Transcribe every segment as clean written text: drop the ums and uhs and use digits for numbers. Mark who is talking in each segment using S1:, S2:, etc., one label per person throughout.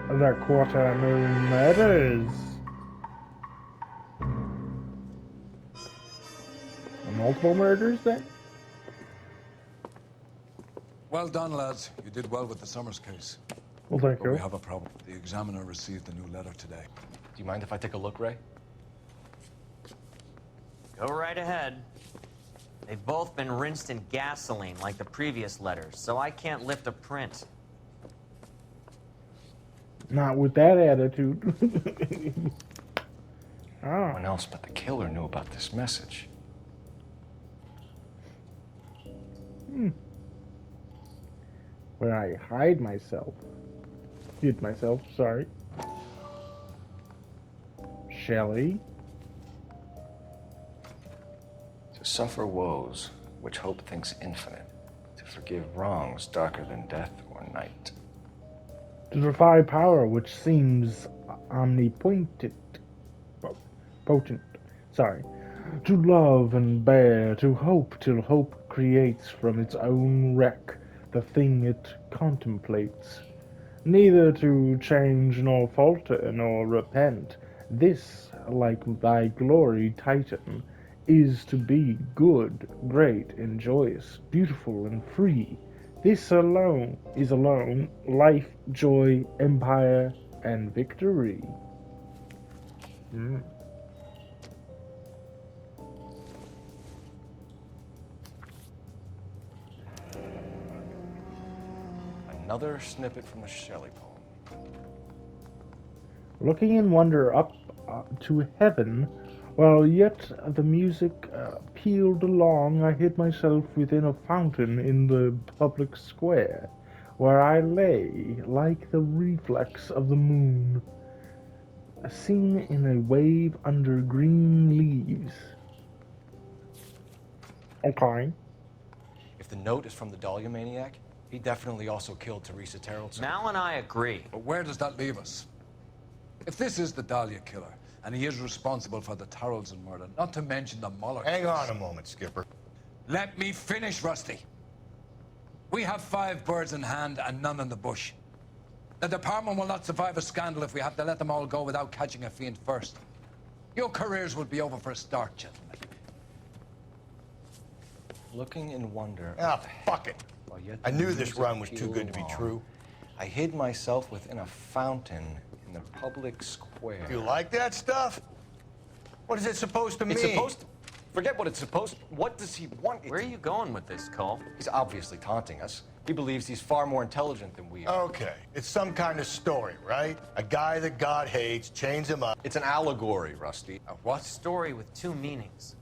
S1: The quarter moon murders. Multiple murders then?
S2: Well done, lads. You did well with the Summers case.
S1: Well, thank
S2: But we
S1: you.
S2: have a problem. The examiner received a new letter today.
S3: Do you mind if I take a look, Ray?
S4: Go right ahead. They've both been rinsed in gasoline like the previous letters, so I can't lift a print.
S1: Not with that attitude.
S3: No one else but the killer knew about this message.
S1: Where I hide myself. Hid myself, sorry. Shelley.
S3: To suffer woes which hope thinks infinite, to forgive wrongs darker than death or night.
S1: To defy power which seems omnipotent. Potent. Sorry. To love and bear, to hope till hope creates from its own wreck the thing it contemplates. Neither to change nor falter nor repent. This, like thy glory, Titan, is to be good, great, and joyous, beautiful and free. This alone is alone life, joy, empire, and victory.
S3: Another snippet from the Shelley poem.
S1: Looking in wonder up to heaven, while yet the music pealed along, I hid myself within a fountain in the public square, where I lay like the reflex of the moon, seen in a wave under green leaves. Okay.
S3: If the note is from the Dahlia maniac, he definitely also killed Teresa Terrellson.
S4: Mal and I agree.
S2: But where does that leave us? If this is the Dahlia killer, and he is responsible for the Tarrelson murder, not to mention the Muller
S5: Hang
S2: case.
S5: on a moment, Skipper.
S2: Let me finish, Rusty. We have 5 birds in hand and none in the bush. The department will not survive a scandal if we have to let them all go without catching a fiend first. Your careers will be over for a start, gentlemen.
S3: Looking in wonder.
S5: Ah, fuck it.
S3: while yet
S5: I
S3: the
S5: knew this
S3: music
S5: run was too
S3: pealed
S5: good to be
S3: along,
S5: true.
S3: I hid myself within a fountain in the public square.
S5: You like that stuff? What is it supposed to mean?
S3: It's supposed to... Forget what it's supposed to... What does he want?
S4: Where are you going with this, Cole?
S3: He's obviously taunting us. He believes he's far more intelligent than we are.
S5: Okay, it's some kind of story, right? A guy that God hates, chains him up.
S3: It's an allegory, Rusty.
S2: A what?
S4: Story with 2 meanings.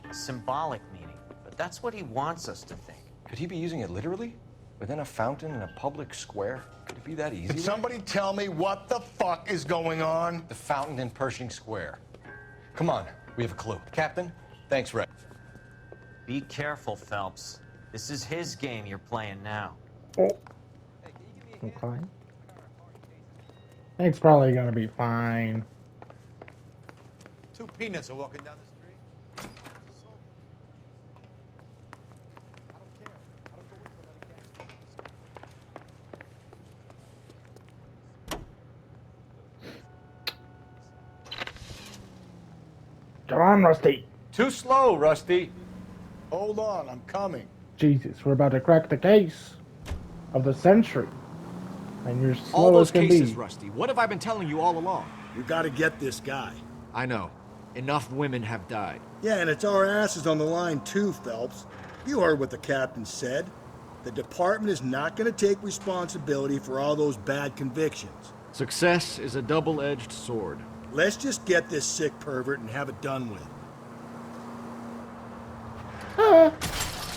S4: A symbolic meaning. But that's what he wants us to think.
S3: Could he be using it literally? Within a fountain in a public square? Could it be that easy?
S5: Can somebody tell me what the fuck is going on?
S3: The fountain in Pershing Square. Come on, we have a clue. Captain, thanks, Ray.
S4: Be careful, Phelps. This is his game you're playing now.
S1: Oh. Okay. It's probably gonna be fine.
S6: 2 peanuts are walking down the street.
S1: Come on, Rusty.
S3: Too slow, Rusty.
S5: Hold on, I'm coming.
S1: Jesus, we're about to crack the case of the century. And you're slow
S7: All those
S1: as can
S7: cases,
S1: be.
S7: Rusty. What have I been telling you all along?
S5: You gotta get this guy.
S7: I know. Enough women have died.
S5: Yeah, and it's our asses on the line too, Phelps. You heard what the captain said. The department is not gonna take responsibility for all those bad convictions.
S7: Success is a double-edged sword.
S5: Let's just get this sick pervert and have it done with.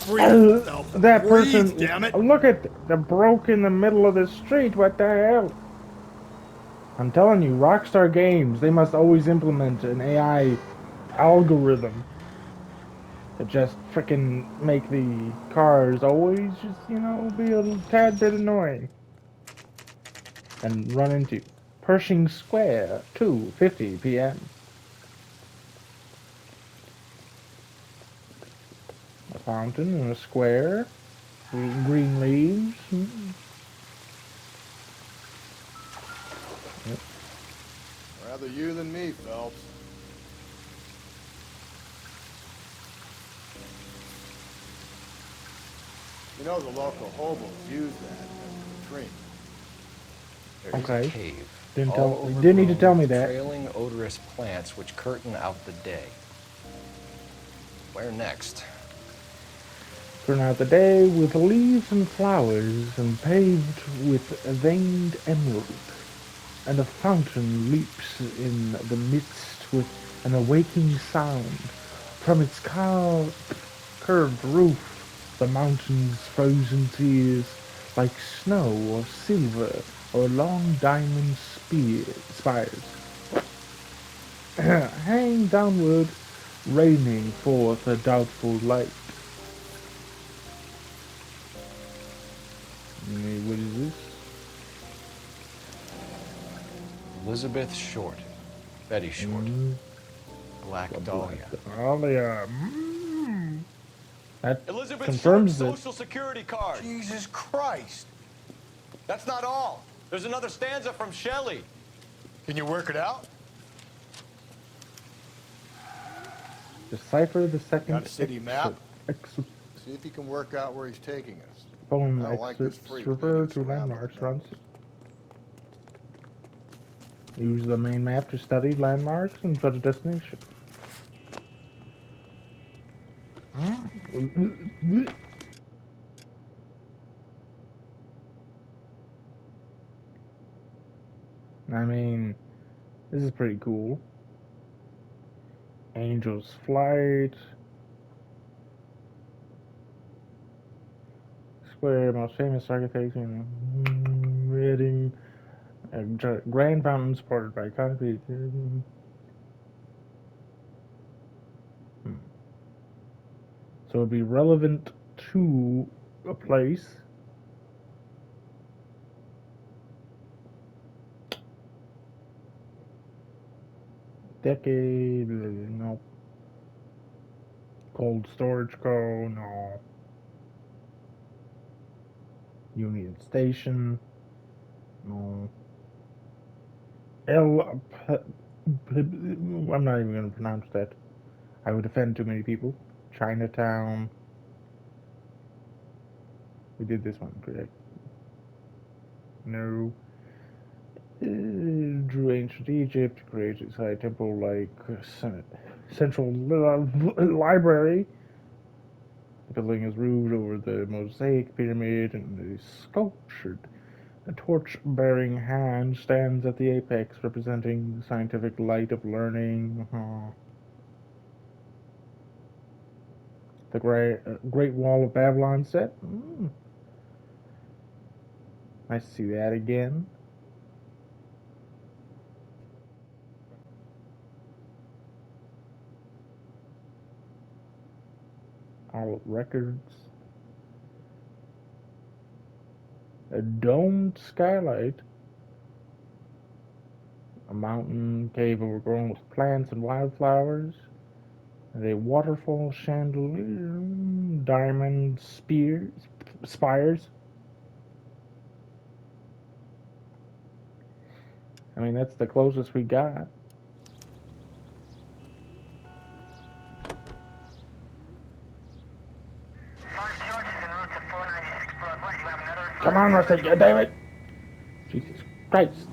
S5: Breathe, Phelps.
S1: That
S5: Breathe,
S1: person,
S5: damn it.
S1: look at the broke in the middle of the street. What the hell? I'm telling you, Rockstar Games, they must always implement an AI algorithm to just frickin' make the cars always just, you know, be a tad bit annoying. And run into Pershing Square, 2:50 p.m. A fountain in a square, green leaves.
S6: Phelps. You know the local hobos use that as a latrine.
S3: There is
S1: Okay.
S3: a cave.
S1: Didn't need to
S3: overgrown
S1: tell me
S3: with
S1: that.
S3: trailing odorous plants which curtain out the day. Where next?
S1: Turn out the day with leaves and flowers and paved with veined emerald. And a fountain leaps in the midst with an awaking sound. From its curved roof, the mountain's frozen tears, like snow or silver or long diamond spires, hang downward, raining forth a doubtful light. What is this?
S3: Elizabeth Short. Betty Short. Black Dahlia.
S1: Dahlia. That
S8: Elizabeth
S1: confirms
S8: Short's
S1: it.
S8: social security card.
S6: Jesus Christ.
S8: That's not all. There's another stanza from Shelley.
S6: Can you work it out?
S1: Decipher the second
S6: Got a city map?
S1: excerpt.
S6: See if you can work out where he's taking us.
S1: Poem
S6: I don't like this
S1: excerpts
S6: freak
S1: refer
S6: leading us
S1: to
S6: around
S1: landmarks.
S6: like that.
S1: Use the main map to study landmarks and set a destination. I mean, this is pretty cool. Angel's Flight. Square, most famous architects in Reading. Grand fountain supported by concrete. So it'd be relevant to a place. Decade, no. Cold Storage Co., no. Union Station, no. I'm not even going to pronounce that. I would offend too many people. Chinatown. We did this one, correct? No. Drew ancient Egypt, created side temple like central library. The building is roofed over the mosaic pyramid and is sculptured. A torch-bearing hand stands at the apex, representing the scientific light of learning. The Great Wall of Babylon set. Nice to see that again. All records. A domed skylight. A mountain cave overgrown with plants and wildflowers. And a waterfall chandelier. Diamond spires. I mean, that's the closest we got. Come on, Rusty, damn it! Jesus Christ.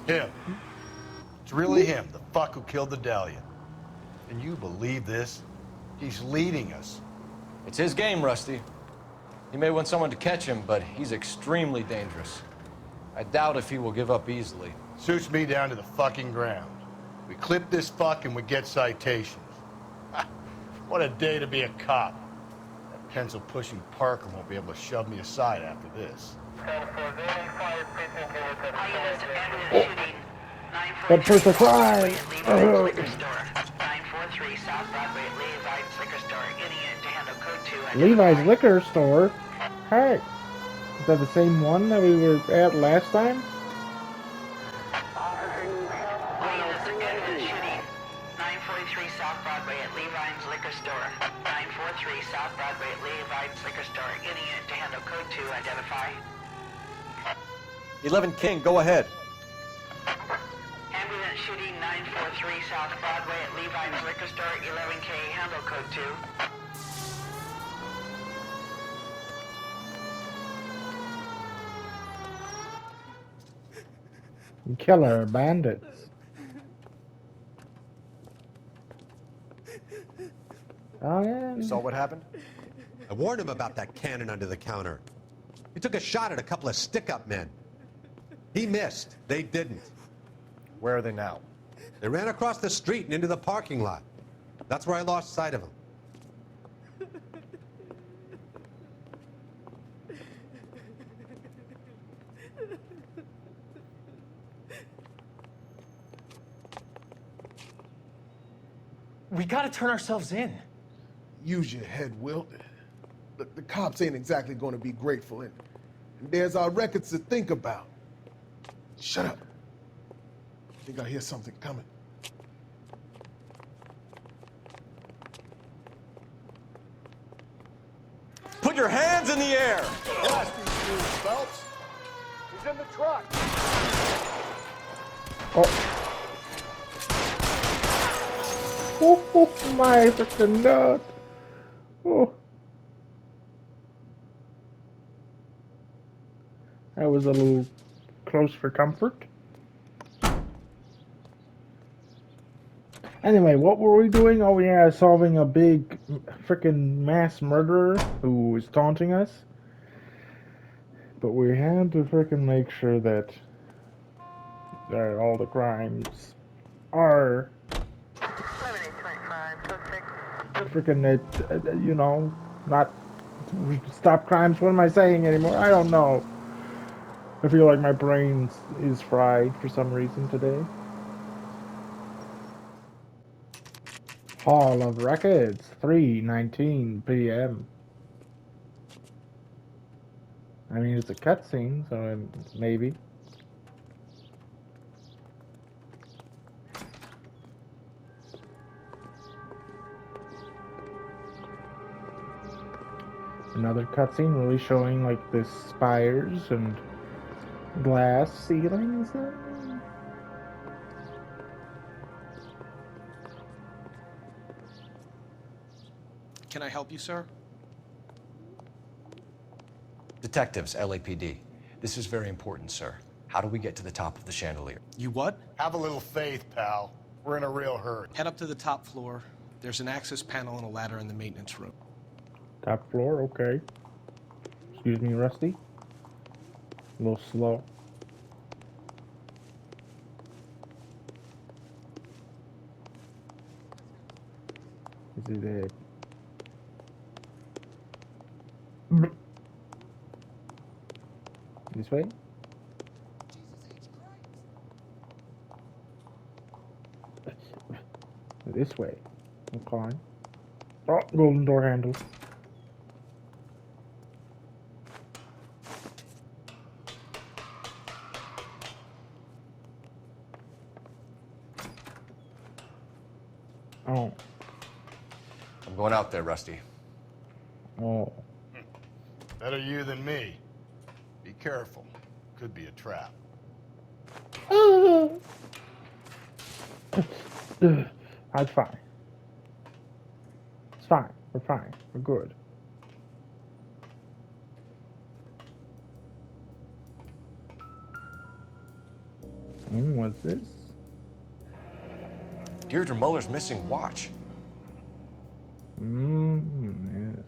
S6: Him. It's really him, the fuck who killed the Dahlia. Can you believe this? He's leading us.
S3: It's his game, Rusty. He may want someone to catch him, but he's extremely dangerous. I doubt if he will give up easily.
S6: Suits me down to the fucking ground. We clip this fuck and we get citations. What a day to be a cop. That pencil-pushing Parker won't be able to shove me aside after this.
S1: But first the crime!
S9: 943 South Broadway at Levi's Liquor Store. Getting in to handle code 2.
S1: Levi's Liquor Store? Hey! Is that the same one that we were at last time?
S9: Leaders again to the shooting. 943 South Broadway at Levi's Liquor Store. 943 South Broadway at Levi's Liquor Store. Getting in to handle code 2. Identify.
S8: 11 King, go ahead.
S9: shooting 943 South Broadway at Levi's Liquor Store, 11K, handle code 2.
S1: Killer bandits. Oh yeah.
S8: You saw what happened?
S10: I warned him about that cannon under the counter. He took a shot at a couple of stick-up men. He missed. They didn't.
S8: Where are they now?
S10: They ran across the street and into the parking lot. That's where I lost sight of them.
S11: We gotta turn ourselves in.
S12: Use your head, Wilt. The cops ain't exactly going to be grateful, and there's our records to think about. Shut up. I think I hear something coming.
S8: Put your hands in the air!
S6: Blast these dudes, Phelps. He's in the truck.
S1: Oh my freaking god. Oh. That was a little close for comfort. Anyway, what were we doing? Oh yeah, solving a big freaking mass murderer who was taunting us. But we had to freaking make sure that all the crimes are freaking, you know, not stop crimes. What am I saying anymore? I don't know. I feel like my brain is fried for some reason today. Hall of Records, 3:19 p.m. I mean, it's a cutscene, so maybe. Another cutscene really showing like the spires and glass ceilings.
S11: Can I help you, sir?
S3: Detectives, LAPD. This is very important, sir. How do we get to the top of the chandelier?
S11: You what?
S6: Have a little faith, pal. We're in a real hurry.
S11: Head up to the top floor. There's an access panel and a ladder in the maintenance room.
S1: Top floor, okay. Excuse me, Rusty. A little slow. Is it a... This way? This way. Okay. Oh, golden door handle. Oh.
S3: I'm going out there, Rusty.
S1: Oh.
S6: Better you than me. Be careful. Could be a trap.
S1: That's fine. It's fine. We're fine. We're good. What's this?
S3: Deirdre Muller's missing watch.
S1: Yes.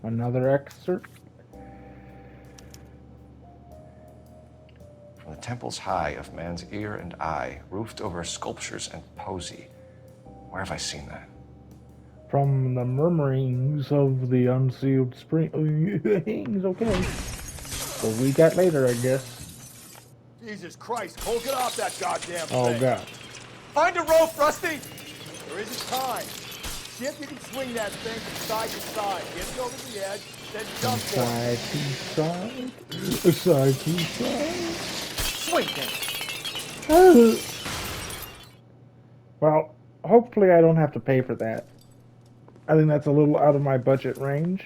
S1: Another excerpt.
S3: From the temples high of man's ear and eye, roofed over sculptures and poesy. Where have I seen that?
S1: From the murmurings of the unsealed spring. Okay. We'll read that later, I guess.
S6: Jesus Christ, Cole, get off that goddamn thing.
S1: Oh, God.
S8: Find a rope, Rusty!
S6: There isn't time. See if you can swing that thing from side to side. Get it over the edge, then jump for it.
S1: Side to side.
S11: Swing it!
S1: Well, hopefully I don't have to pay for that. I think that's a little out of my budget range.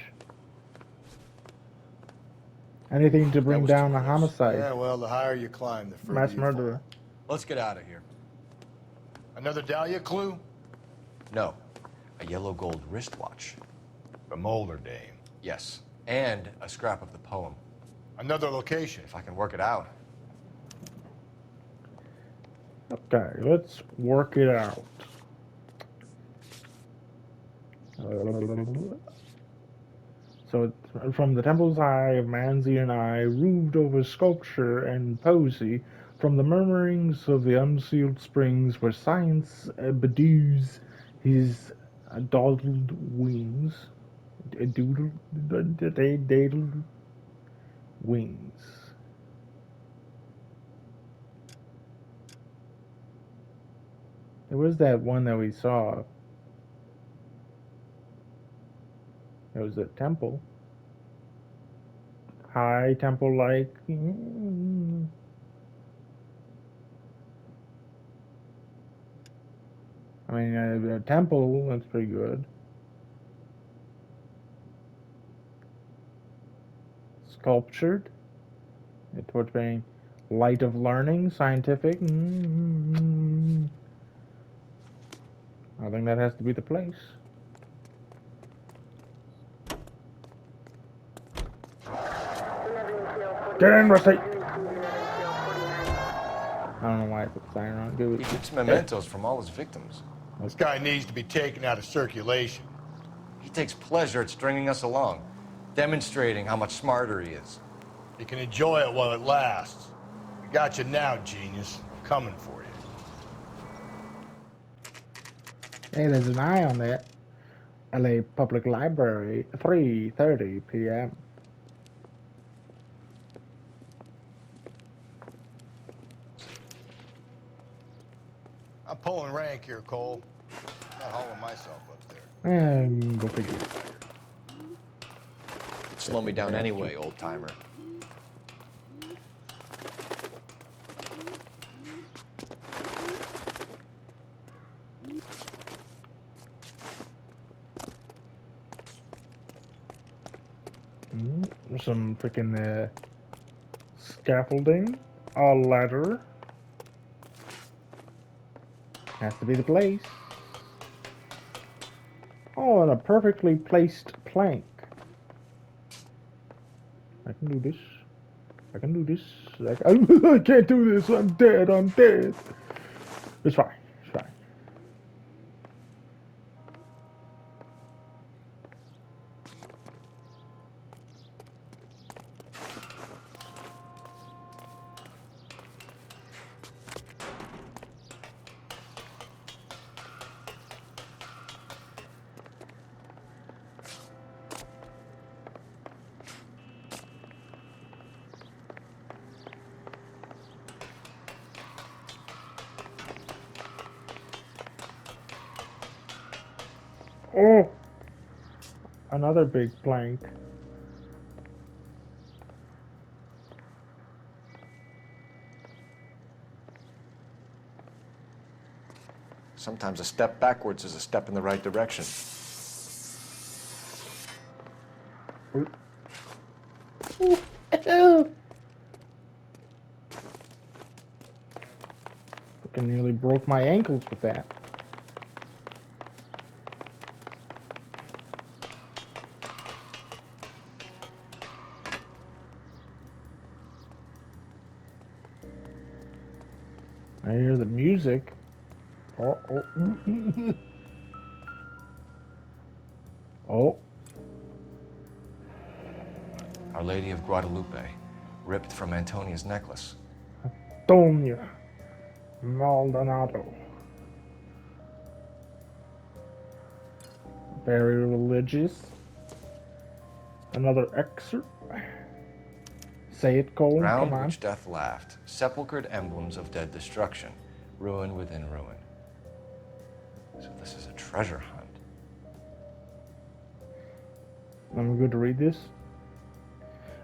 S1: Anything to bring
S6: was
S1: down
S6: too
S1: a
S6: close.
S1: homicide.
S6: Yeah, well, the higher you climb, the further
S1: Mass
S6: you
S1: murderer.
S8: Let's get out of here.
S6: fall. Another Dahlia clue?
S3: No, a yellow gold wristwatch.
S6: The Molder Dame.
S3: Yes, and a scrap of the poem.
S6: Another location.
S3: If I can work it out.
S1: Okay, let's work it out. So it's from the temple's eye of Mansian eye, roofed over sculpture and poesy, from the murmurings of the unsealed springs where science bedews his dawdled wings. Daddled wings. There was that one that we saw. It was a temple. High temple like. I mean, a temple, that's pretty good. Sculptured. Towards being light of learning, scientific. I think that has to be the place. Get in, Rusty! I don't know why I put the siren on. Do it.
S3: He keeps mementos from all his victims.
S6: This guy needs to be taken out of circulation.
S3: He takes pleasure at stringing us along, demonstrating how much smarter he is.
S6: You can enjoy it while it lasts. We got you now, genius. I'm coming for you.
S1: Hey, there's an eye on that. LA Public Library, 3:30 p.m.
S6: I'm pulling rank here, Cole. Not hauling myself up there.
S1: And go figure.
S3: Slow me down anyway, old timer.
S1: Some freaking scaffolding, a ladder. Has to be the place. Oh, and a perfectly placed plank. I can do this. I can do this. I can't do this. I'm dead. I'm dead. It's fine. It's fine. Oh! Another big plank.
S3: Sometimes a step backwards is a step in the right direction.
S1: Fucking nearly broke my ankles with that. I hear the music. Oh, oh. Oh.
S3: Our Lady of Guadalupe, ripped from Antonia's necklace.
S1: Antonia Maldonado. Very religious. Another excerpt. Say it, Cole.
S3: Round
S1: Come on.
S3: which death laughed, sepulchred emblems of dead destruction, ruin within ruin. So this is a treasure hunt.
S1: I'm good to read this.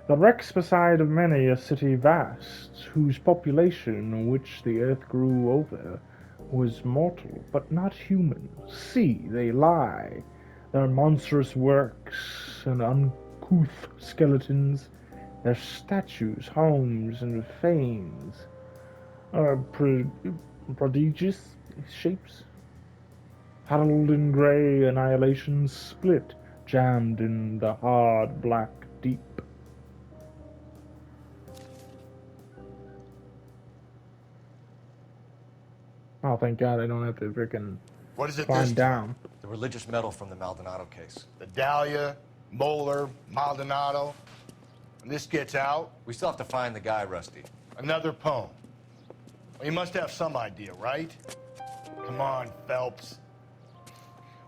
S1: The wrecks beside of many a city vast, whose population, which the earth grew over, was mortal, but not human. See, they lie, their monstrous works and uncouth skeletons, Their statues, homes, and fanes are prodigious shapes. Huddled in grey annihilations, split, jammed in the hard black deep. Oh, thank God I don't have to freaking
S6: What is it
S1: climb
S6: this time?
S1: down.
S3: The religious medal from the Maldonado case.
S6: The Dahlia, Moeller, Maldonado. When this gets out,
S3: We still have to find the guy, Rusty.
S6: another poem. Well, you must have some idea, right? Come on, Phelps.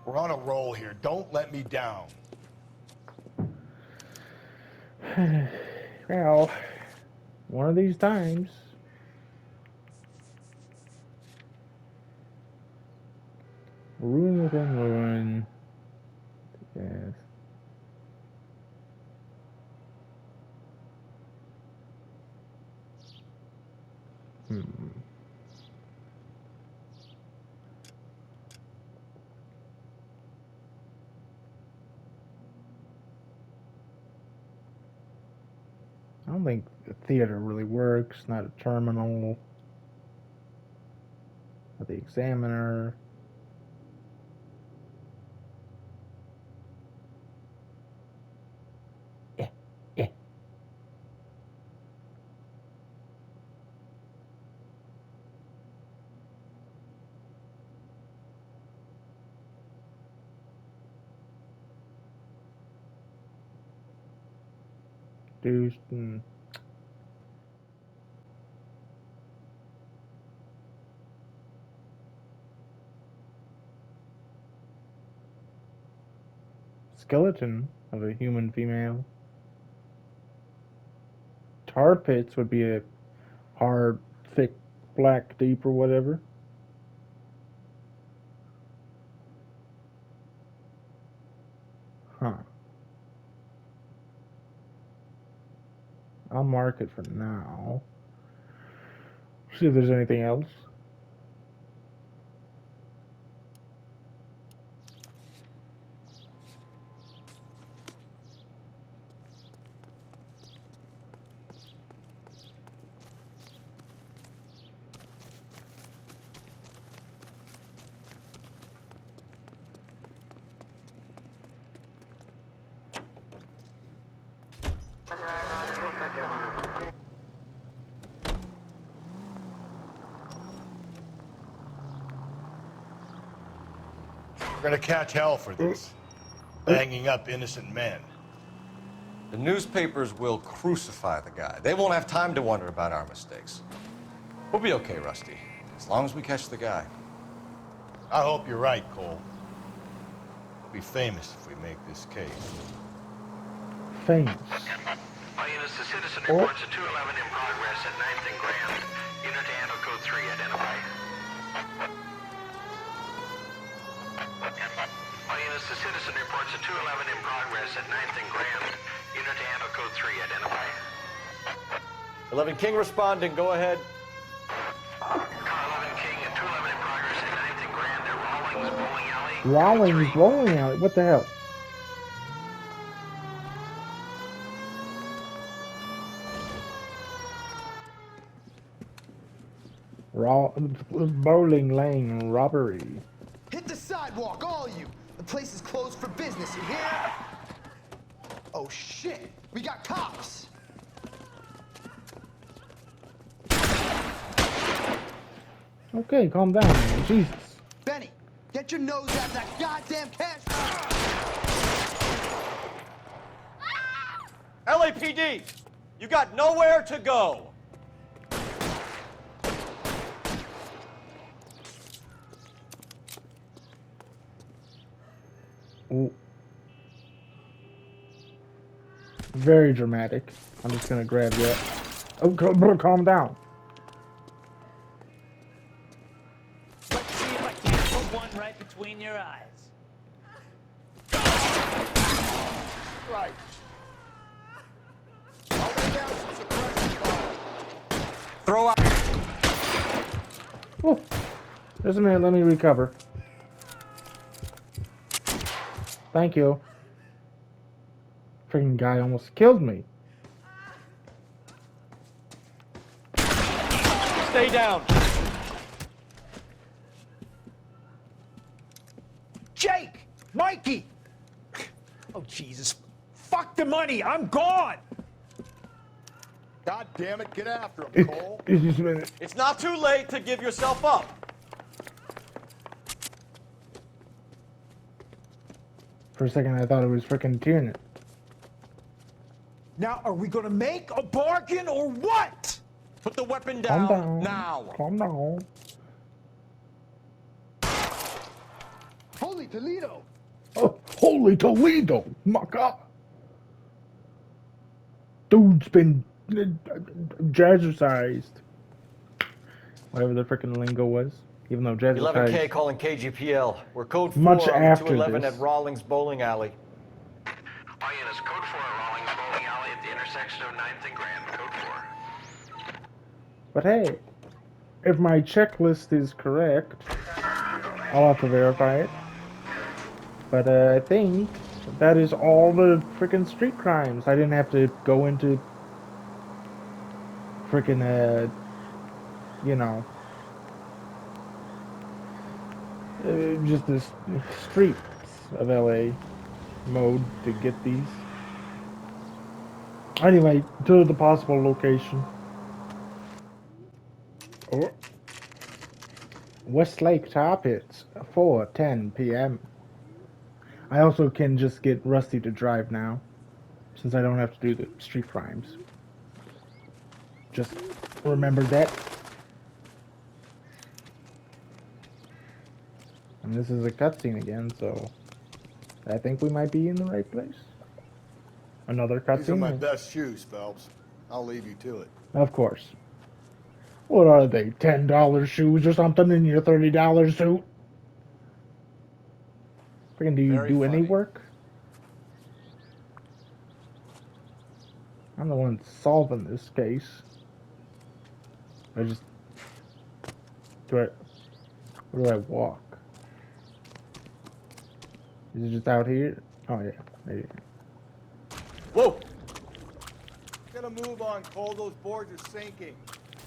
S6: We're on a roll here. Don't let me down.
S1: Well, one of these times. Ruin within ruin. Yes. I don't think the theater really works. Not a terminal. Not the examiner. Yeah, yeah. Dude. Skeleton of a human female. Tar pits would be a hard, thick, black, deep, or whatever. Huh. I'll mark it for now. See if there's anything else.
S6: We're gonna catch hell for this. Banging up innocent men.
S3: The newspapers will crucify the guy. They won't have time to wonder about our mistakes. We'll be okay, Rusty, as long as we catch the guy.
S6: I hope you're right, Cole. We'll be famous if we make this case.
S1: Famous.
S9: All units, the citizen reports a 211 in progress at 9th and Grand. Unit to handle code 3, identify. All units, the citizen reports a 211 in progress at 9th and Grand. Unit to handle code 3, identify.
S8: 11 King responding, go ahead.
S9: Car 11 King and 211 in progress at 9th and Grand. They're Rawlings Bowling Alley.
S1: Rawlings bowling alley. What the hell? Bowling lane robbery.
S13: Hit the sidewalk, all of you. The place is closed for business, you hear? Oh shit, we got cops.
S1: Okay, calm down, man. Jesus.
S13: Benny, get your nose out of that goddamn cash.
S8: LAPD, you got nowhere to go.
S1: Ooh. Very dramatic. I'm just gonna grab that. Oh, calm down.
S14: Let's see if I can't put one right between your eyes.
S12: Right. I'll lay down some suppression fire.
S8: Throw out.
S1: Oh, just a minute. Let me recover. Thank you. Freaking guy almost killed me.
S8: Stay down.
S14: Jake! Mikey! Oh, Jesus. Fuck the money! I'm gone!
S6: God damn it, get after him, Cole.
S1: Just a minute.
S8: It's not too late to give yourself up.
S1: For a second, I thought it was freaking Tierney.
S14: Now, are we gonna make a bargain or what?
S8: Put the weapon
S1: Calm
S8: down
S1: down.
S8: now.
S1: Calm down.
S13: Holy Toledo!
S1: Oh, holy Toledo! My God. Dude's been jazzercised. Whatever the freaking lingo was. Even though jazzercised.
S8: 11K calling KGPL. We're code 4
S1: Much
S8: on
S1: after
S8: 211
S1: this.
S8: at Rawlings Bowling Alley.
S9: All units, code 4 Rawlings Bowling Alley at the intersection of 9th and Grand, code 4.
S1: But hey, if my checklist is correct, I'll have to verify it. But I think that is all the freaking street crimes. I didn't have to go into freaking, you know, just the streets of LA mode to get these. Anyway, to the possible location. Oh. Westlake Tar Pits, 4:10 p.m. I also can just get Rusty to drive now, since I don't have to do the street crimes. Just remember that. And this is a cutscene again, so I think we might be in the right place. Another
S6: These are my
S1: cutscene.
S6: best shoes, Phelps. I'll leave you to it.
S1: Of course. What are they, $10 shoes or something in your $30 suit? Freaking, do you
S8: Very
S1: do any
S8: funny.
S1: work? I'm the one solving this case. I just... Where do I walk? Is it just out here? Oh yeah, maybe.
S8: Whoa!
S6: Get a move on, Cole. Those boards are sinking.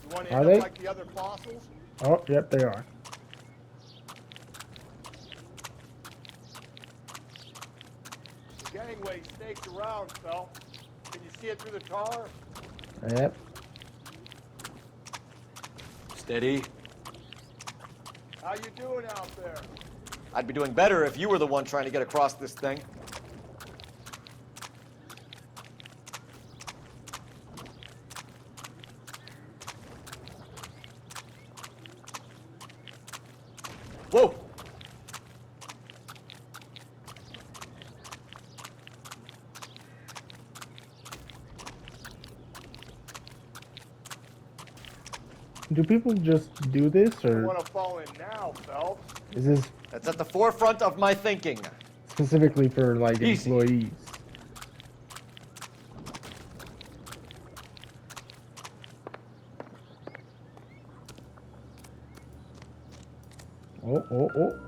S6: You want to
S1: Are
S6: end
S1: they?
S6: up like the other fossils?
S1: Oh, yep, they are.
S6: The gangway staked around, Phelps. Can you see it through the tar?
S1: Yep.
S8: Steady.
S6: How you doing out there?
S8: I'd be doing better if you were the one trying to get across this thing. Whoa!
S1: Do people just do this,
S6: I
S1: or
S6: want to fall in now, Phelps.
S1: is this
S8: That's at the forefront of my thinking.
S1: specifically for, like,
S8: Easy.
S1: employees? Oh, oh, oh.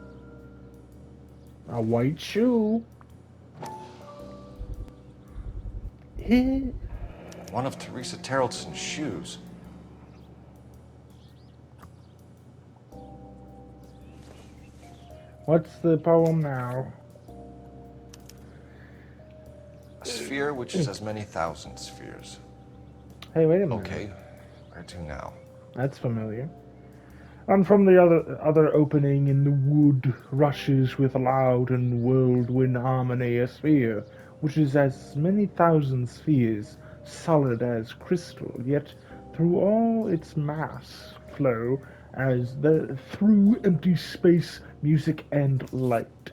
S1: A white shoe.
S3: One of Teresa Terrelson's shoes.
S1: What's the poem now?
S3: A sphere which is as many thousand spheres.
S1: Hey, wait a minute.
S3: Okay, where to now?
S1: That's familiar. And from the other opening in the wood rushes with loud and whirlwind harmony a sphere, which is as many thousand spheres, solid as crystal, yet through all its mass flow as through empty space, music and light.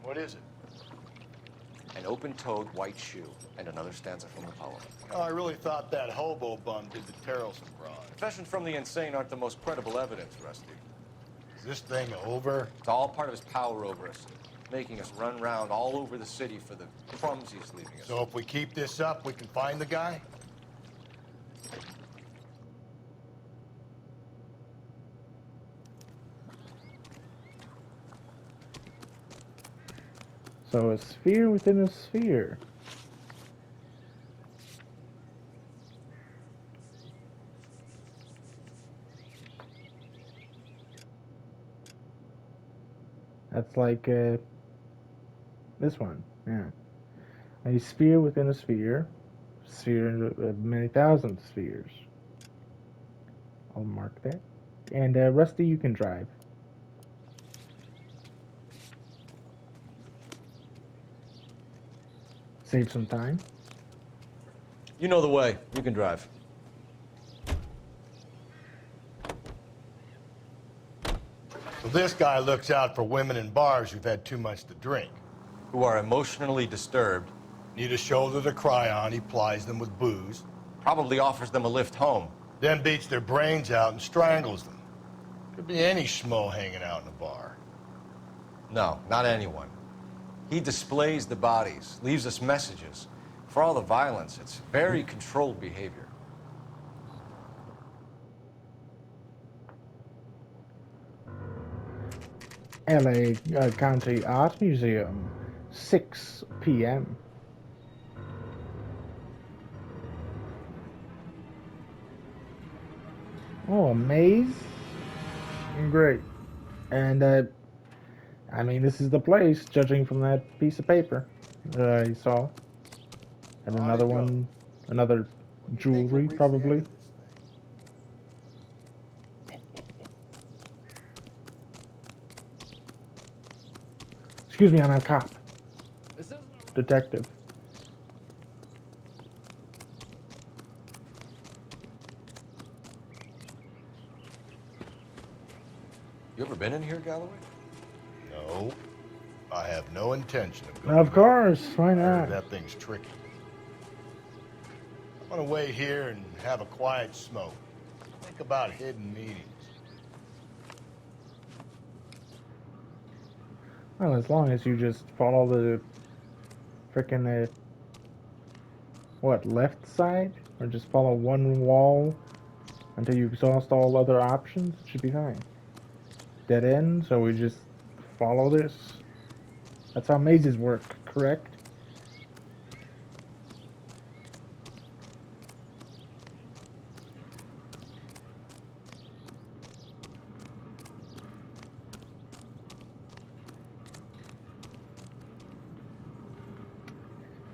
S6: What is it?
S3: An open-toed white shoe, and another stanza from the poem.
S6: Oh, I really thought that hobo bum did the Terrelson broad.
S3: Confessions from the insane aren't the most credible evidence, Rusty.
S6: Is this thing over?
S3: It's all part of his power over us, making us run around all over the city for the crumbs he's leaving us.
S6: So if we keep this up, we can find the guy?
S1: So a sphere within a sphere. That's like this one. Yeah. A sphere within a sphere. Sphere of many thousand spheres. I'll mark that. And Rusty, you can drive. Save some time.
S3: You know the way. You can drive.
S6: So this guy looks out for women in bars who've had too much to drink.
S3: Who are emotionally disturbed.
S6: Need a shoulder to cry on, he plies them with booze.
S3: Probably offers them a lift home.
S6: Then beats their brains out and strangles them. Could be any schmo hanging out in a bar.
S3: No, not anyone. He displays the bodies, leaves us messages. For all the violence, it's very controlled behavior.
S1: LA County Art Museum, 6 p.m. Oh, a maze? Great. And, I mean, this is the place, judging from that piece of paper that I saw. And another one, another jewelry, probably. Excuse me, I'm a cop. Detective.
S3: You ever been in here, Galloway?
S6: No. I have no intention of going.
S1: Of course, why
S6: I heard
S1: not?
S6: that thing's tricky. I'm gonna wait here and have a quiet smoke. Think about hidden meetings.
S1: Well, as long as you just follow the frickin' what, left side? Or just follow one wall until you exhaust all other options, it should be fine. Dead end, so we just follow this. That's how mazes work, correct?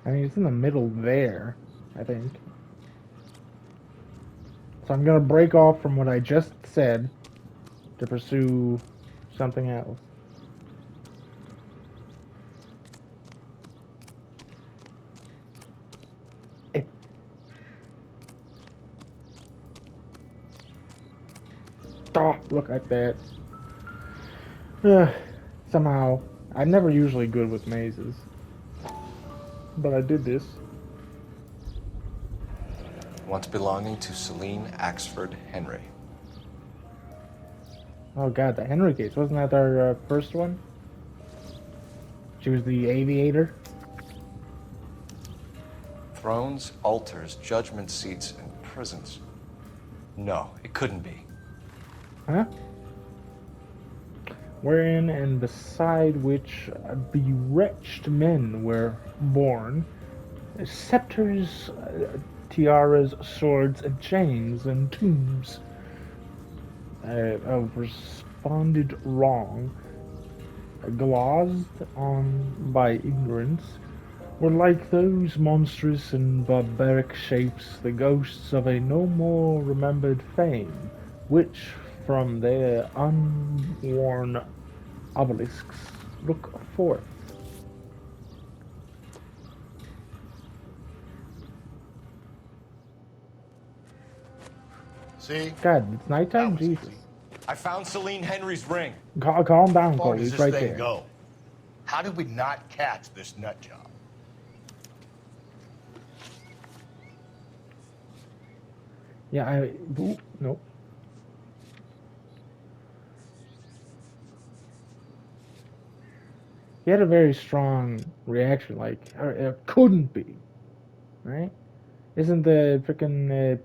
S1: I mean, it's in the middle there, I think. So I'm gonna break off from what I just said to pursue something else. Oh, look at that. Somehow, I'm never usually good with mazes. But I did this.
S3: Once belonging to Celine Axford Henry.
S1: Oh god, the Henry case. Wasn't that our first one? She was the aviator?
S3: Thrones, altars, judgment seats, and prisons. No, it couldn't be.
S1: Huh? Wherein and beside which bewretched men were born, scepters, tiaras, swords, and chains, and tombs of responded wrong, glozed on by ignorance, were like those monstrous and barbaric shapes, the ghosts of a no more remembered fame, which from their unworn obelisks look forth.
S6: See?
S1: God, it's nighttime? Jesus.
S3: I found Celine Henry's ring.
S1: Calm down,
S6: How far
S1: Cole.
S6: does
S1: He's
S6: this
S1: right
S6: thing
S1: there.
S6: go? How did we not catch this nut job?
S1: Yeah, ooh, nope. He had a very strong reaction, like, it couldn't be, right? Isn't the freaking,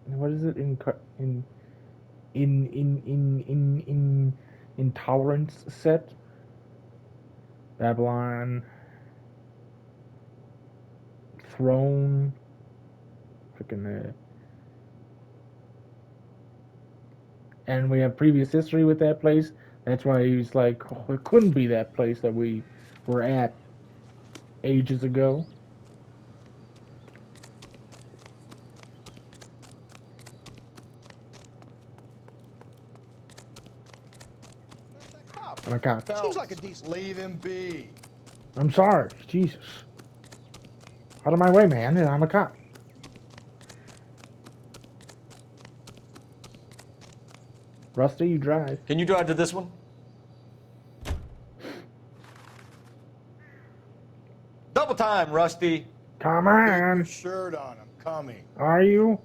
S1: what is it, in intolerance set? Babylon. Throne. Freaking. And we have previous history with that place. That's why he's like, oh, it couldn't be that place that we were at ages ago. I'm a cop.
S6: Seems like a decent. Leave him be.
S1: I'm sorry. Jesus. Out of my way, man. I'm a cop. Rusty, you drive.
S3: Can you drive to this one? Double time, Rusty.
S1: Come
S6: Keep your
S1: on.
S6: shirt on. I'm coming.
S1: Are you?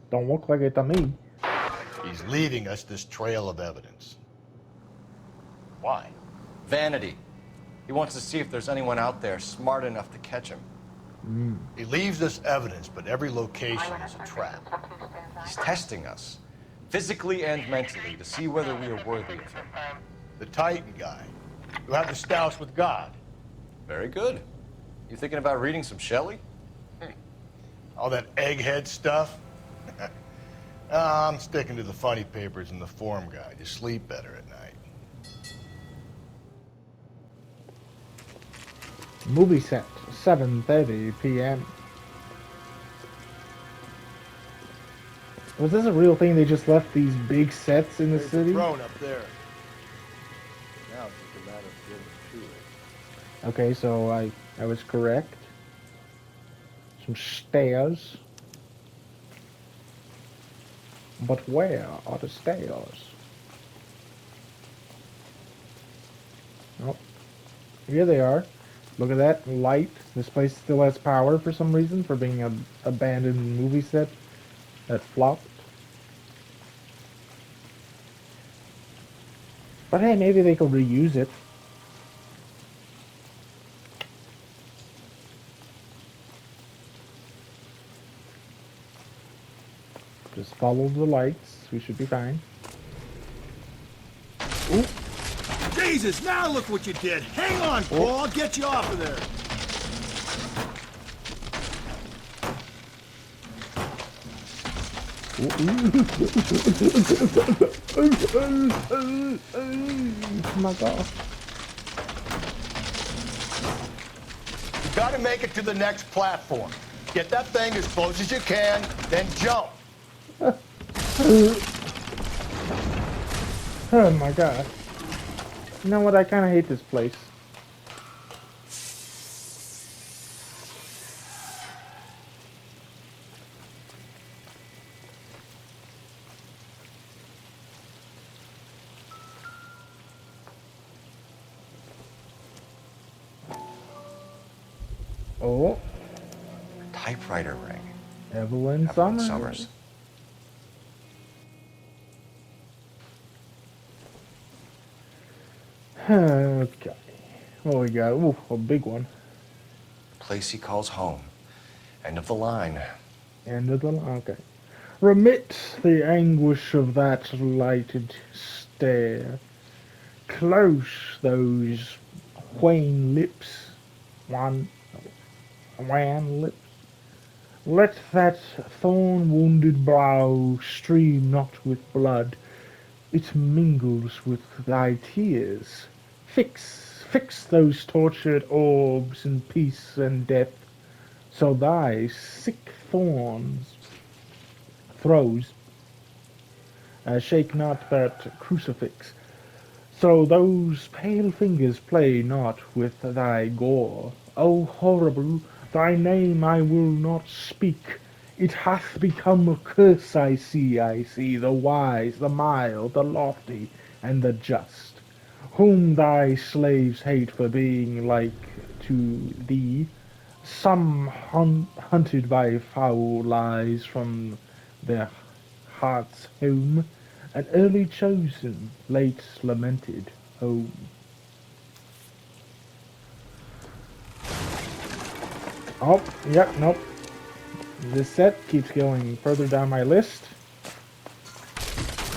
S1: Don't look like it to me.
S6: He's leaving us this trail of evidence. Why?
S3: Vanity. He wants to see if there's anyone out there smart enough to catch him.
S6: He leaves us evidence, but every location is a trap.
S3: He's testing us, physically and mentally, to see whether we are worthy of him.
S6: The Titan guy, who had the stoush with God.
S3: Very good. You thinking about reading some Shelley?
S6: All that egghead stuff? I'm sticking to the funny papers and the form guide. You sleep better at night.
S1: Movie set, 7:30 p.m. Was this a real thing? They just left these big sets in the
S6: There's
S1: city?
S6: a throne up there. Now it's just a matter of getting to it.
S1: Okay, so I was correct. Some stairs. But where are the stairs? Oh, here they are. Look at that light. This place still has power for some reason, for being an abandoned movie set that flopped. But hey, maybe they could reuse it. Just follow the lights. We should be fine. Ooh.
S5: Jesus, now look what you did. Hang on, Paul. I'll get you off of there.
S1: Oh my God.
S6: You gotta make it to the next platform. Get that thing as close as you can, then jump.
S1: Oh my God. You know what? I kind of hate this place. Oh.
S3: Typewriter ring.
S1: Evelyn Summers. Okay. What we got? Ooh, a big one.
S3: Place he calls home. End of the line.
S1: End of the line. Okay. Remit the anguish of that lighted stare. Close those wan lips. Wan lips. Let that thorn-wounded brow stream not with blood. It mingles with thy tears. Fix those tortured orbs in peace and death, so thy sick throes shake not that crucifix. So those pale fingers play not with thy gore. O horrible, thy name I will not speak. It hath become a curse, I see, the wise, the mild, the lofty, and the just, whom thy slaves hate for being like to thee, some hunted by foul lies from their heart's home, an early chosen, late lamented home. Oh, yep, nope. This set keeps going further down my list.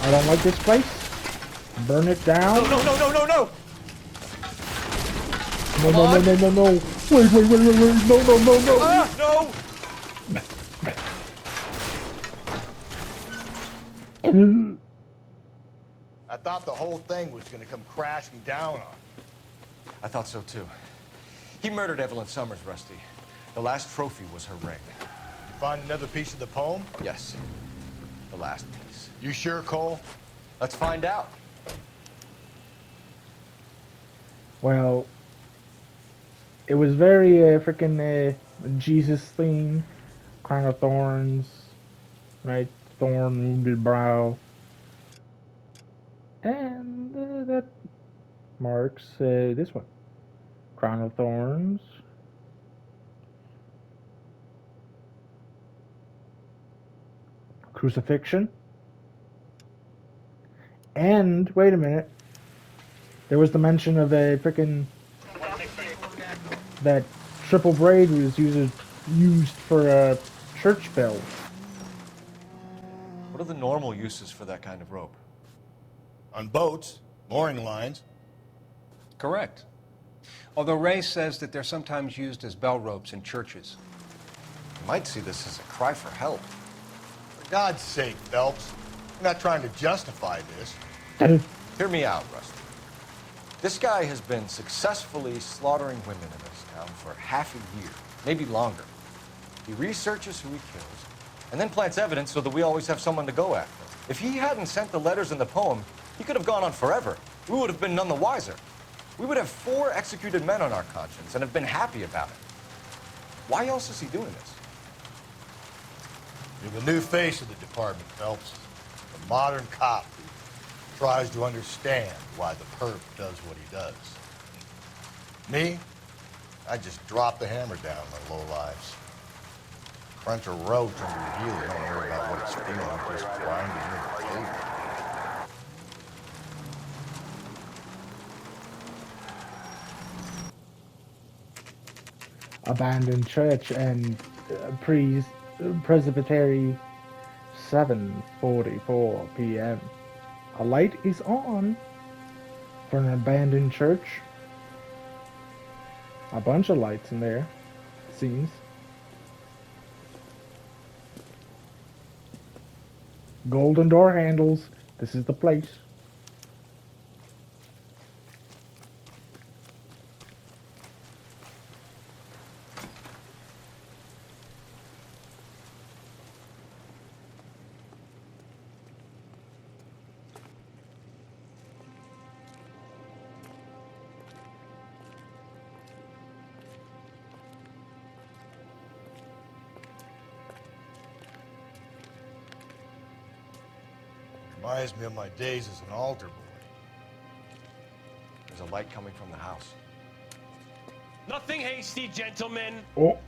S1: I don't like this place. Burn it down.
S3: No!
S1: no, no, no, no, no, no. Wait, wait, wait, wait, wait. No, no, no, no.
S3: Ah, no!
S6: I thought the whole thing was gonna come crashing down on.
S3: I thought so too. He murdered Evelyn Summers, Rusty. The last trophy was her ring.
S6: You find another piece of the poem?
S3: Yes. The last piece.
S6: You sure, Cole?
S3: Let's find out.
S1: Well, it was very freaking Jesus theme. Crown of thorns, right? Thorn, wounded brow. And that marks this one. Crown of thorns. Crucifixion. And, wait a minute. There was the mention of a freaking... that triple braid was used for a church bell.
S3: What are the normal uses for that kind of rope?
S6: On boats, mooring lines.
S11: Correct. Although Ray says that they're sometimes used as bell ropes in churches.
S3: You might see this as a cry for help.
S6: For God's sake, Phelps. I'm not trying to justify this.
S3: Hear me out, Rusty. This guy has been successfully slaughtering women in this town for half a year, maybe longer. He researches who he kills, and then plants evidence so that we always have someone to go after. If he hadn't sent the letters in the poem, he could have gone on forever. We would have been none the wiser. We would have 4 executed men on our conscience and have been happy about it. Why else is he doing this?
S6: You're the new face of the department, Phelps. The modern cop who tries to understand why the perp does what he does. Me? I just drop the hammer down on the low lives. Crunch a roach under your heel, don't worry about what it's feeling, just grinding into the table.
S1: Abandoned church and Presbytery 7:44 p.m. A light is on for an abandoned church. A bunch of lights in there, it seems. Golden door handles. This is the place.
S6: Reminds me of my days as an altar boy.
S3: There's a light coming from the house.
S15: Nothing hasty, gentlemen.
S1: Oh.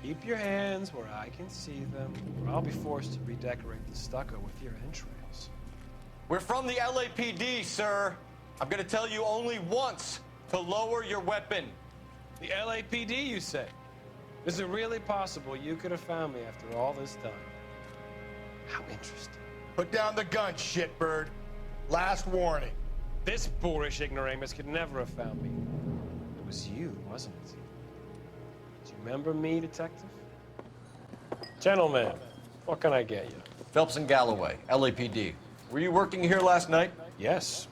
S15: Keep your hands where I can see them, or I'll be forced to redecorate the stucco with your entrails.
S3: We're from the LAPD, sir. I'm gonna tell you only once to lower your weapon.
S15: The LAPD, you say? Is it really possible you could have found me after all this time? How interesting.
S6: Put down the gun, shitbird. Last warning.
S15: This boorish ignoramus could never have found me. It was you, wasn't it? Do you remember me, detective? Gentlemen, what can I get you?
S3: Phelps and Galloway, LAPD. Were you working here last night?
S15: Yes.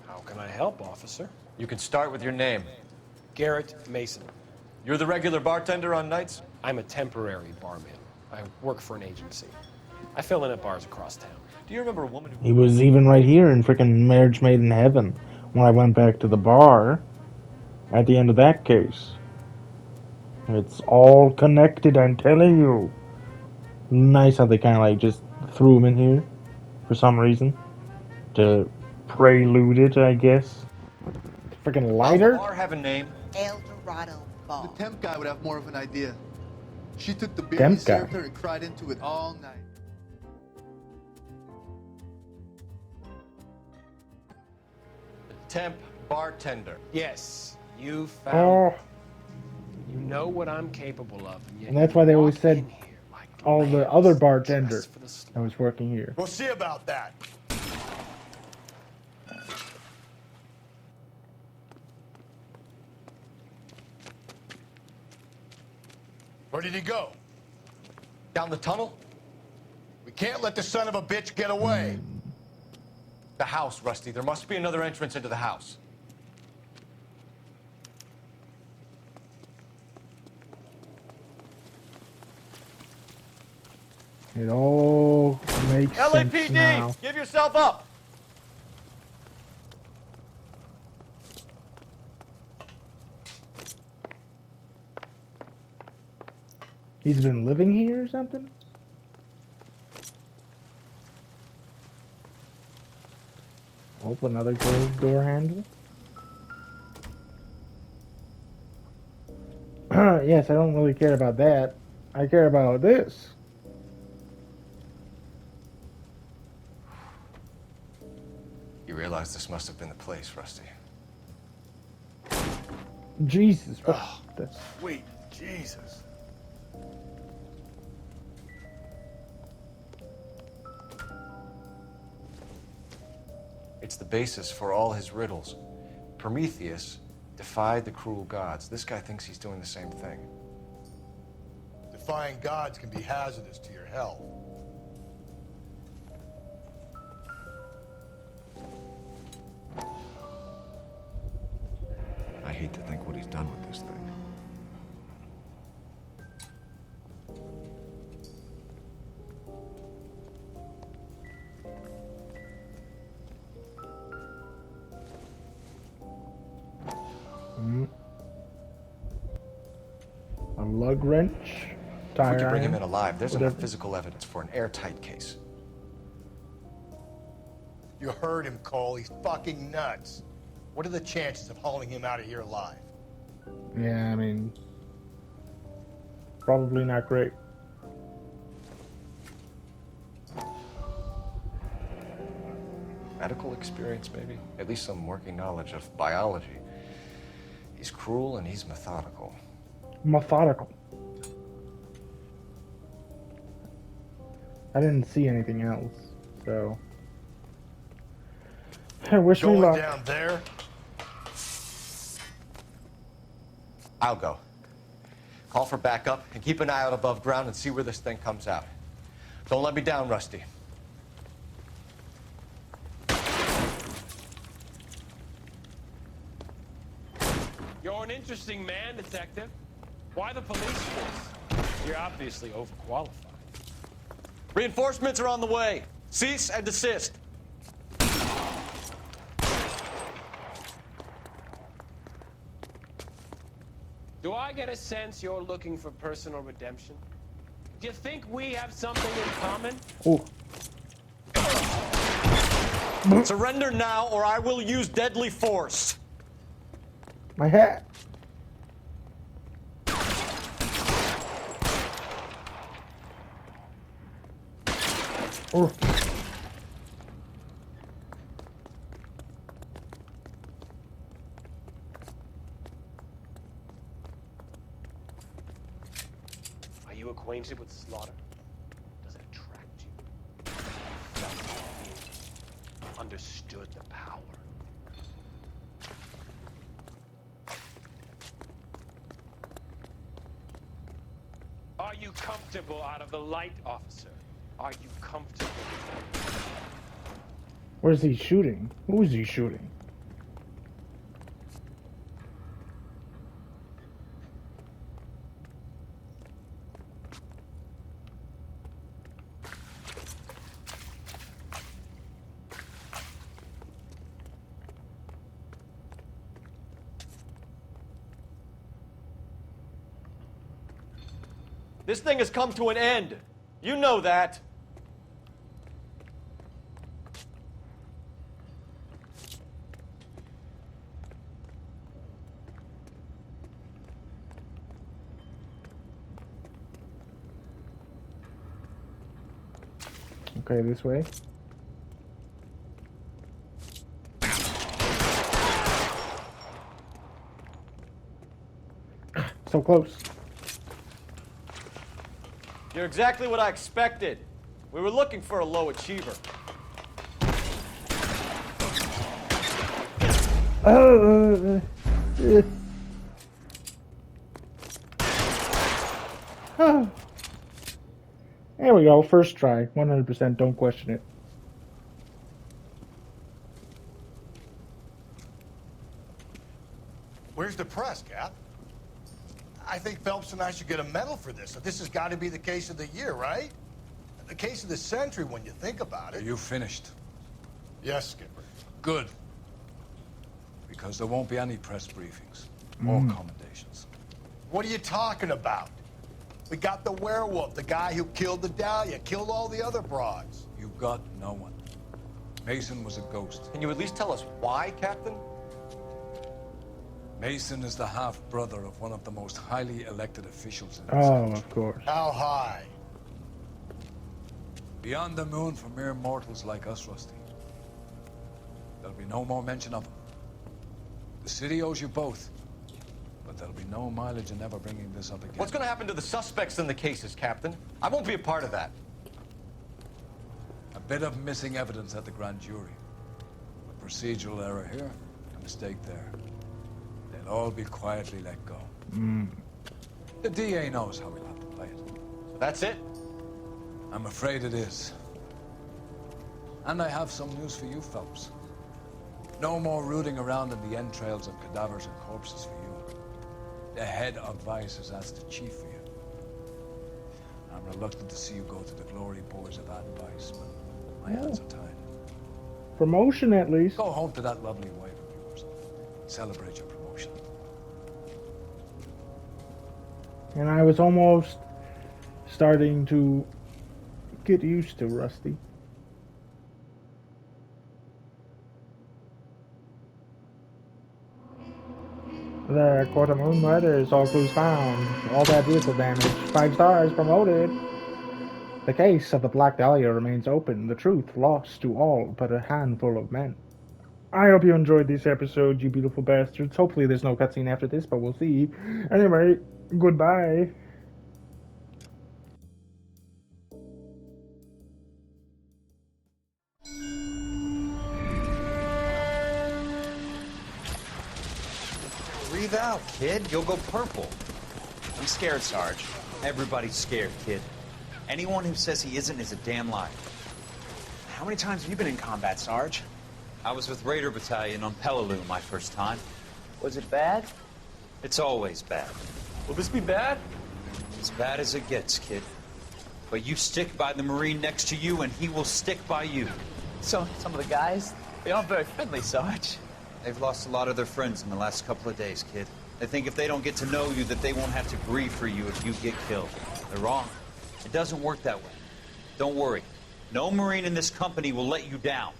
S15: How can I help, officer?
S3: You can start with your name.
S15: Garrett Mason.
S3: You're the regular bartender on nights?
S15: I'm a temporary barman. I work for an agency. I fill in at bars across town.
S3: Do you remember a woman who...
S1: He was even right here in freaking Marriage Made in Heaven when I went back to the bar at the end of that case. It's all connected, I'm telling you. Nice how they kind of like just threw him in here for some reason to prelude it, I guess. Freaking lighter?
S3: Does the bar have a name?
S16: El Dorado Ball.
S13: The temp guy would have more of an idea. She took the beer
S1: Temp
S13: he served
S1: guy.
S13: her and cried into it all night.
S3: Temp bartender.
S15: Yes, you found
S1: Oh,
S15: me. You know what I'm capable of, and yet
S1: and that's why they always
S15: walk
S1: said
S15: in here like
S1: all the
S15: lambs
S1: other bartender
S15: dressed for the
S1: that was working here.
S6: We'll see about that. Where did he go?
S3: Down the tunnel?
S6: We can't let the son of a bitch get away.
S3: The house, Rusty. There must be another entrance into the house.
S1: It all makes sense now.
S3: LAPD, give yourself up.
S1: He's been living here or something? Open another closed door handle. Yes, I don't really care about that. I care about this.
S3: You realize this must have been the place, Rusty.
S1: Jesus.
S6: Oh, sweet Jesus.
S3: It's the basis for all his riddles. Prometheus defied the cruel gods. This guy thinks he's doing the same thing.
S6: Defying gods can be hazardous to your health.
S3: I hate to think what he's done with this thing.
S1: A lug wrench.
S3: If
S1: Tire
S3: we could bring him
S1: iron,
S3: in alive, there's
S1: whatever.
S3: enough physical evidence for an airtight case.
S6: You heard him, Cole. He's fucking nuts. What are the chances of hauling him out of here alive?
S1: Yeah, I mean, probably not great.
S3: Medical experience, maybe? At least some working knowledge of biology. He's cruel and he's methodical.
S1: Methodical. I didn't see anything else, so I wish me
S6: Going
S1: luck.
S6: down there?
S3: I'll go. Call for backup and keep an eye out above ground and see where this thing comes out. Don't let me down, Rusty.
S15: You're an interesting man, Detective. Why the police force? You're obviously overqualified.
S3: Reinforcements are on the way. Cease and desist.
S15: Do I get a sense you're looking for personal redemption? Do you think we have something in common?
S1: Oh.
S3: Surrender now or I will use deadly force.
S1: My hat. Oh.
S15: Are you acquainted with slaughter? Does it attract you? Understood the power. Are you comfortable out of the light, officer? Are you comfortable?
S1: Where's he shooting? Who is he shooting?
S3: This thing has come to an end. You know that.
S1: Okay, this way. So close.
S3: You're exactly what I expected. We were looking for a low achiever.
S1: There we go. First try. 100%. Don't question it.
S6: Where's the press, Cap? I think Phelps and I should get a medal for this. This has got to be the case of the year, right? The case of the century when you think about
S2: Are
S6: it.
S2: you finished?
S6: Yes, Skipper.
S2: Good. Because there won't be any press briefings or commendations.
S6: What are you talking about? We got the werewolf, the guy who killed the Dahlia, killed all the other broads.
S2: You got no one. Mason was a ghost.
S3: Can you at least tell us why, Captain?
S2: Mason is the half-brother of one of the most highly elected officials in the
S1: Oh,
S2: century.
S1: of course.
S6: How high?
S2: Beyond the moon for mere mortals like us, Rusty. There'll be no more mention of him. The city owes you both. But there'll be no mileage in ever bringing this up again.
S3: What's going to happen to the suspects in the cases, Captain? I won't be a part of that.
S2: A bit of missing evidence at the grand jury. A procedural error here, a mistake there. They'll all be quietly let go. The DA knows how we'll have to play it.
S3: So that's it?
S2: I'm afraid it is. And I have some news for you, Phelps. No more rooting around in the entrails of cadavers and corpses for you. The head of Vice has asked the chief for you. I'm reluctant to see you go to the glory boys of that Vice, but my hands are tied.
S1: Promotion, at least.
S2: Go home to that lovely wife of yours. Celebrate your promotion.
S1: And I was almost starting to get used to Rusty. The Court of Moon Murders, all clues found, all bad vehicle damage, 5 stars, promoted. The case of the Black Dahlia remains open, the truth lost to all but a handful of men. I hope you enjoyed this episode, you beautiful bastards. Hopefully there's no cutscene after this, but we'll see. Anyway, goodbye.
S17: Breathe out, kid. You'll go purple. I'm scared, Sarge. Everybody's scared, kid. Anyone who says he isn't is a damn liar.
S14: How many times have you been in combat, Sarge?
S17: I was with Raider Battalion on Peleliu my first time.
S14: Was it bad?
S17: It's always bad.
S15: Will this be bad?
S17: As bad as it gets, kid. But you stick by the Marine next to you, and he will stick by you.
S14: So, some of the guys, they aren't very friendly, Sarge.
S17: They've lost a lot of their friends in the last couple of days, kid. They think if they don't get to know you, that they won't have to grieve for you if you get killed. They're wrong. It doesn't work that way. Don't worry. No Marine in this company will let you down.